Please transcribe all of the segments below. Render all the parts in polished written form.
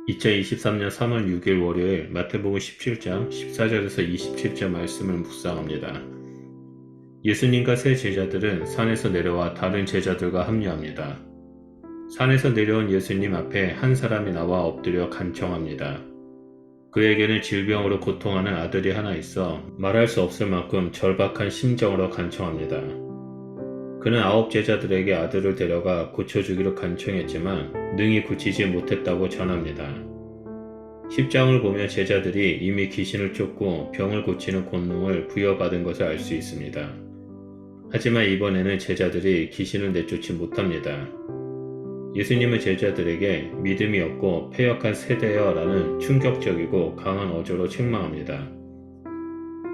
2023년 3월 6일 월요일 마태복음 17장 14절에서 27절 말씀을 묵상합니다. 예수님과 세 제자들은 산에서 내려와 다른 제자들과 합류합니다. 산에서 내려온 예수님 앞에 한 사람이 나와 엎드려 간청합니다. 그에게는 질병으로 고통하는 아들이 하나 있어 말할 수 없을 만큼 절박한 심정으로 간청합니다. 그는 9 제자들에게 아들을 데려가 고쳐주기로 간청했지만 능히 고치지 못했다고 전합니다. 10장을 보면 제자들이 이미 귀신을 쫓고 병을 고치는 권능을 부여받은 것을 알 수 있습니다. 하지만 이번에는 제자들이 귀신을 내쫓지 못합니다. 예수님은 제자들에게 믿음이 없고 패역한 세대여 라는 충격적이고 강한 어조로 책망합니다.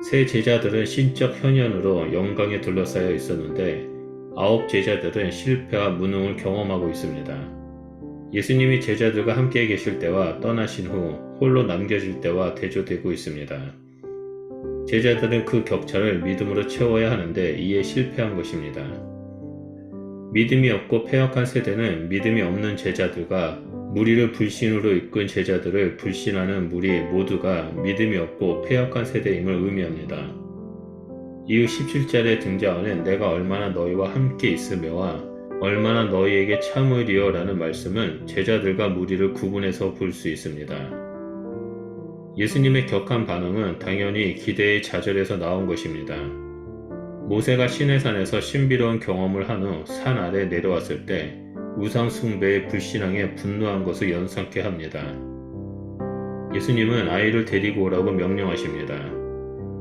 세 제자들은 신적 현현으로 영광에 둘러싸여 있었는데 9 제자들은 실패와 무능을 경험하고 있습니다. 예수님이 제자들과 함께 계실 때와 떠나신 후 홀로 남겨질 때와 대조되고 있습니다. 제자들은 그 격차를 믿음으로 채워야 하는데 이에 실패한 것입니다. 믿음이 없고 패역한 세대는 믿음이 없는 제자들과 무리를 불신으로 이끈 제자들을 불신하는 무리 모두가 믿음이 없고 패역한 세대임을 의미합니다. 이후 17절에 등장하는 내가 얼마나 너희와 함께 있으며와 얼마나 너희에게 참으리요 라는 말씀은 제자들과 무리를 구분해서 볼 수 있습니다. 예수님의 격한 반응은 당연히 기대의 좌절에서 나온 것입니다. 모세가 시내산에서 신비로운 경험을 한 후 산 아래 내려왔을 때 우상 숭배의 불신앙에 분노한 것을 연상케 합니다. 예수님은 아이를 데리고 오라고 명령하십니다.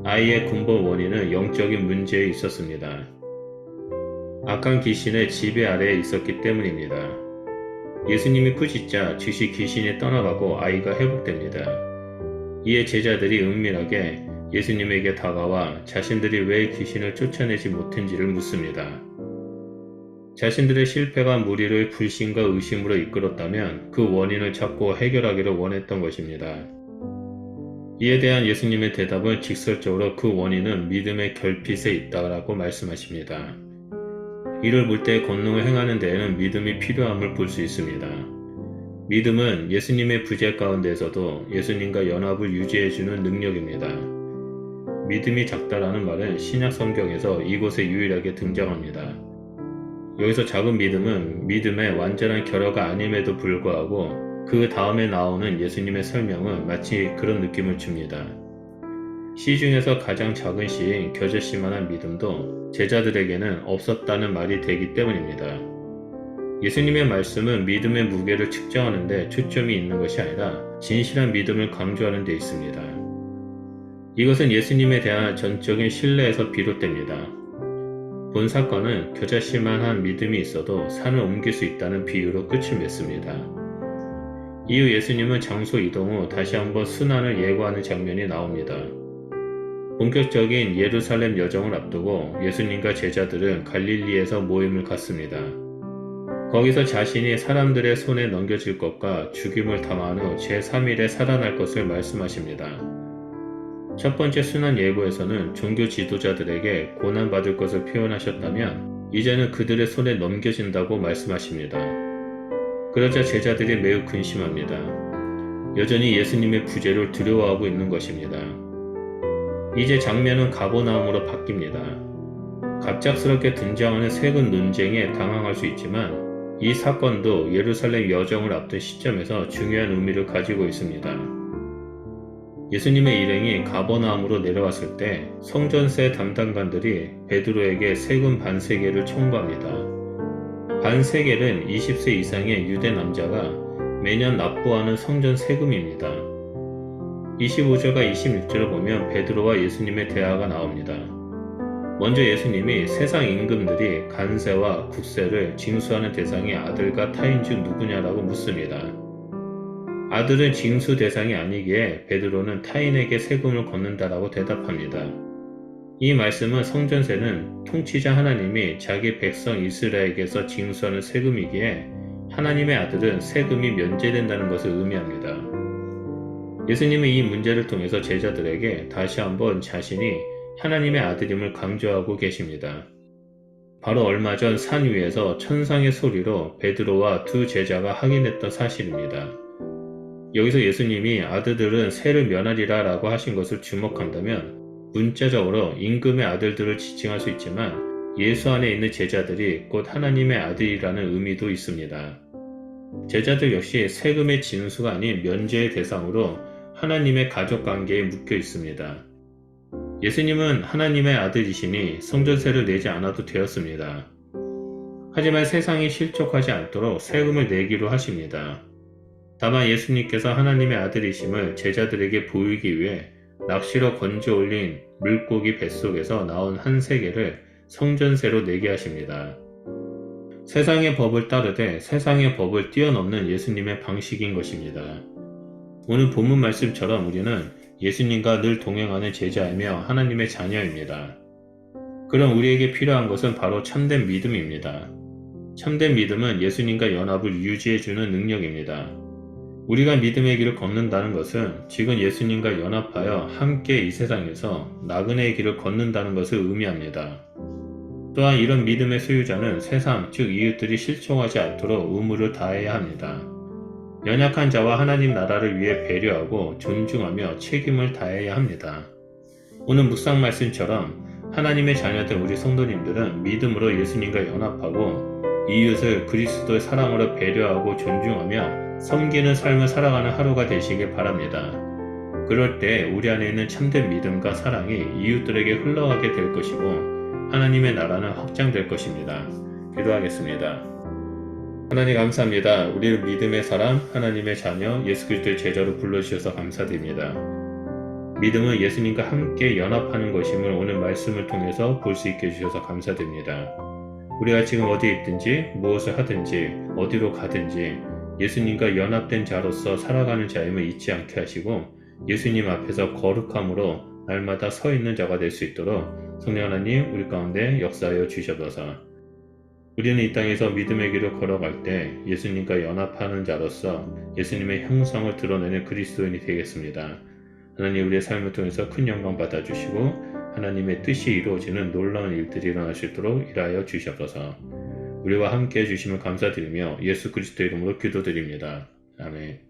아이의 근본 원인은 영적인 문제에 있었습니다. 악한 귀신의 지배 아래에 있었기 때문입니다. 예수님이 부짖자 즉시 귀신이 떠나가고 아이가 회복됩니다. 이에 제자들이 은밀하게 예수님에게 다가와 자신들이 왜 귀신을 쫓아내지 못한지를 묻습니다. 자신들의 실패가 무리를 불신과 의심으로 이끌었다면 그 원인을 찾고 해결하기를 원했던 것입니다. 이에 대한 예수님의 대답은 직설적으로 그 원인은 믿음의 결핍에 있다라고 말씀하십니다. 이를 볼 때 권능을 행하는 데에는 믿음이 필요함을 볼 수 있습니다. 믿음은 예수님의 부재 가운데에서도 예수님과 연합을 유지해주는 능력입니다. 믿음이 작다라는 말은 신약 성경에서 이곳에 유일하게 등장합니다. 여기서 작은 믿음은 믿음의 완전한 결여가 아님에도 불구하고 그 다음에 나오는 예수님의 설명은 마치 그런 느낌을 줍니다. 시 중에서 가장 작은 시인 겨자씨만한 믿음도 제자들에게는 없었다는 말이 되기 때문입니다. 예수님의 말씀은 믿음의 무게를 측정하는 데 초점이 있는 것이 아니라 진실한 믿음을 강조하는 데 있습니다. 이것은 예수님에 대한 전적인 신뢰에서 비롯됩니다. 본 사건은 겨자씨만한 믿음이 있어도 산을 옮길 수 있다는 비유로 끝을 맺습니다. 이후 예수님은 장소 이동 후 다시 한번 순환을 예고하는 장면이 나옵니다. 본격적인 예루살렘 여정을 앞두고 예수님과 제자들은 갈릴리에서 모임을 갖습니다. 거기서 자신이 사람들의 손에 넘겨질 것과 죽임을 당한 후 제3일에 살아날 것을 말씀하십니다. 첫 번째 순환 예고에서는 종교 지도자들에게 고난받을 것을 표현하셨다면 이제는 그들의 손에 넘겨진다고 말씀하십니다. 그러자 제자들이 매우 근심합니다. 여전히 예수님의 부재를 두려워하고 있는 것입니다. 이제 장면은 가버나움으로 바뀝니다. 갑작스럽게 등장하는 세금 논쟁에 당황할 수 있지만 이 사건도 예루살렘 여정을 앞둔 시점에서 중요한 의미를 가지고 있습니다. 예수님의 일행이 가버나움으로 내려왔을 때 성전세 담당관들이 베드로에게 세금 반세겔을 청구합니다. 반세겔은 20세 이상의 유대 남자가 매년 납부하는 성전 세금입니다. 25절과 26절을 보면 베드로와 예수님의 대화가 나옵니다. 먼저 예수님이 세상 임금들이 간세와 국세를 징수하는 대상이 아들과 타인 중 누구냐라고 묻습니다. 아들은 징수 대상이 아니기에 베드로는 타인에게 세금을 걷는다라고 대답합니다. 이 말씀은 성전세는 통치자 하나님이 자기 백성 이스라엘에게서 징수하는 세금이기에 하나님의 아들은 세금이 면제된다는 것을 의미합니다. 예수님은 이 문제를 통해서 제자들에게 다시 한번 자신이 하나님의 아들임을 강조하고 계십니다. 바로 얼마 전 산 위에서 천상의 소리로 베드로와 두 제자가 확인했던 사실입니다. 여기서 예수님이 아들들은 세를 면하리라 라고 하신 것을 주목한다면 문자적으로 임금의 아들들을 지칭할 수 있지만 예수 안에 있는 제자들이 곧 하나님의 아들이라는 의미도 있습니다. 제자들 역시 세금의 진수가 아닌 면제의 대상으로 하나님의 가족관계에 묶여 있습니다. 예수님은 하나님의 아들이시니 성전세를 내지 않아도 되었습니다. 하지만 세상이 실족하지 않도록 세금을 내기로 하십니다. 다만 예수님께서 하나님의 아들이심을 제자들에게 보이기 위해 낚시로 건져 올린 물고기 뱃속에서 나온 한 세계를 성전세로 내게 하십니다. 세상의 법을 따르되 세상의 법을 뛰어넘는 예수님의 방식인 것입니다. 오늘 본문 말씀처럼 우리는 예수님과 늘 동행하는 제자이며 하나님의 자녀입니다. 그럼 우리에게 필요한 것은 바로 참된 믿음입니다. 참된 믿음은 예수님과 연합을 유지해주는 능력입니다. 우리가 믿음의 길을 걷는다는 것은 지금 예수님과 연합하여 함께 이 세상에서 나그네의 길을 걷는다는 것을 의미합니다. 또한 이런 믿음의 소유자는 세상, 즉 이웃들이 실종하지 않도록 의무를 다해야 합니다. 연약한 자와 하나님 나라를 위해 배려하고 존중하며 책임을 다해야 합니다. 오늘 묵상 말씀처럼 하나님의 자녀된 우리 성도님들은 믿음으로 예수님과 연합하고 이웃을 그리스도의 사랑으로 배려하고 존중하며 섬기는 삶을 살아가는 하루가 되시길 바랍니다. 그럴 때 우리 안에 있는 참된 믿음과 사랑이 이웃들에게 흘러가게 될 것이고 하나님의 나라는 확장될 것입니다. 기도하겠습니다. 하나님 감사합니다. 우리를 믿음의 사람, 하나님의 자녀, 예수 그리스도의 제자로 불러주셔서 감사드립니다. 믿음은 예수님과 함께 연합하는 것임을 오늘 말씀을 통해서 볼 수 있게 해주셔서 감사드립니다. 우리가 지금 어디에 있든지 무엇을 하든지 어디로 가든지 예수님과 연합된 자로서 살아가는 자임을 잊지 않게 하시고 예수님 앞에서 거룩함으로 날마다 서 있는 자가 될 수 있도록 성령 하나님 우리 가운데 역사하여 주셔서 우리는 이 땅에서 믿음의 길을 걸어갈 때 예수님과 연합하는 자로서 예수님의 형상을 드러내는 그리스도인이 되겠습니다. 하나님 우리의 삶을 통해서 큰 영광 받아주시고 하나님의 뜻이 이루어지는 놀라운 일들이 일어날 수 있도록 일하여 주시옵소서. 우리와 함께 해주심을 감사드리며 예수 그리스도의 이름으로 기도드립니다. 아멘.